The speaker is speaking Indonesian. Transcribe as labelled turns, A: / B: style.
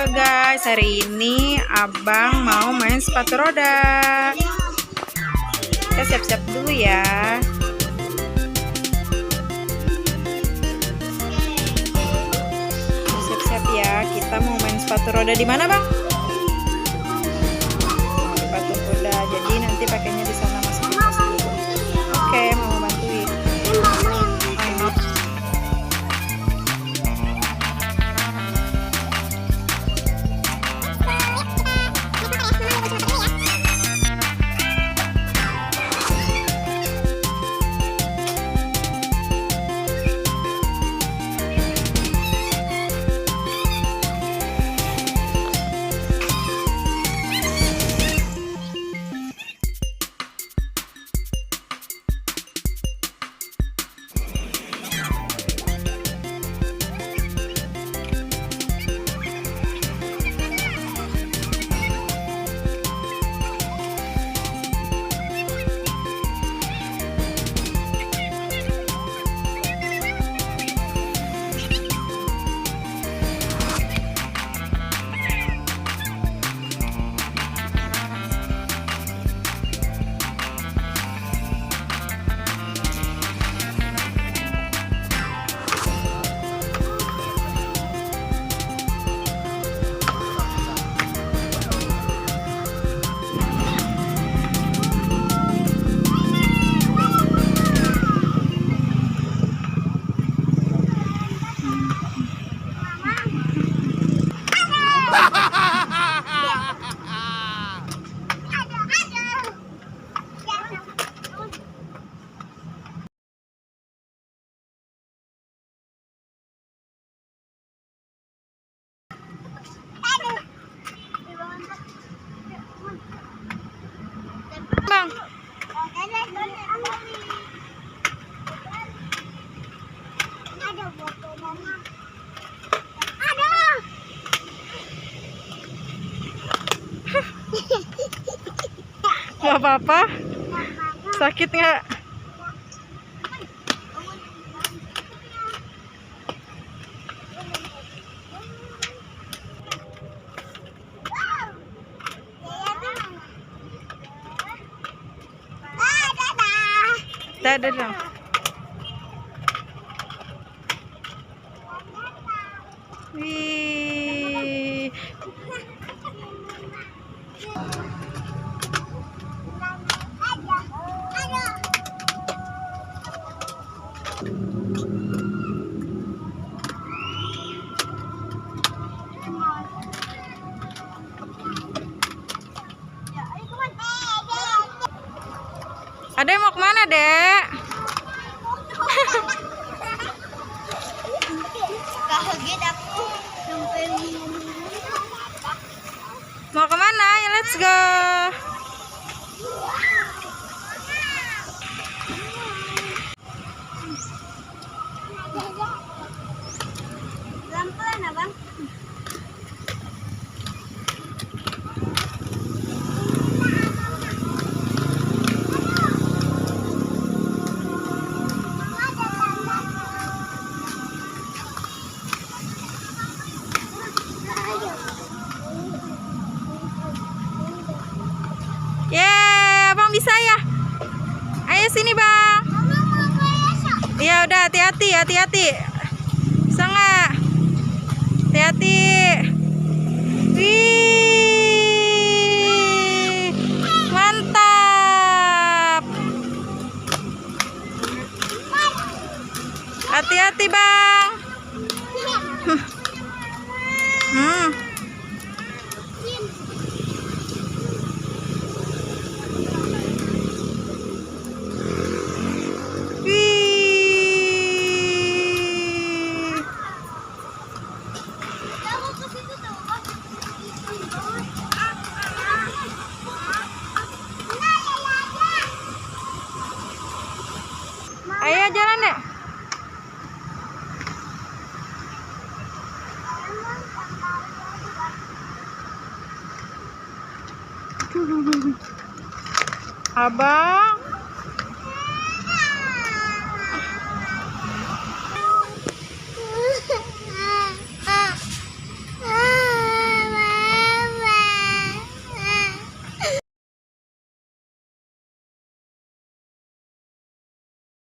A: Halo guys, hari ini abang mau main sepatu roda. Kita siap-siap dulu ya. Siap-siap ya, kita mau main sepatu roda di mana bang? Di sepatu roda, jadi nanti pakainya di sana masuk dulu. Oke, mau bantuin. Bang. Gak apa-apa? Sakit nggak? Dadah dong. Wih. Adek mau kemana, Dek? Mau kemana? Ya, let's go.
B: Pelan-pelan, Abang.
A: Yeay, abang bisa ya? Ayo sini bang. Ya udah, hati-hati, hati-hati. Bisa nggak? Hati-hati. Wih, mantap. Hati-hati bang. Ayo jalan ya. Abang.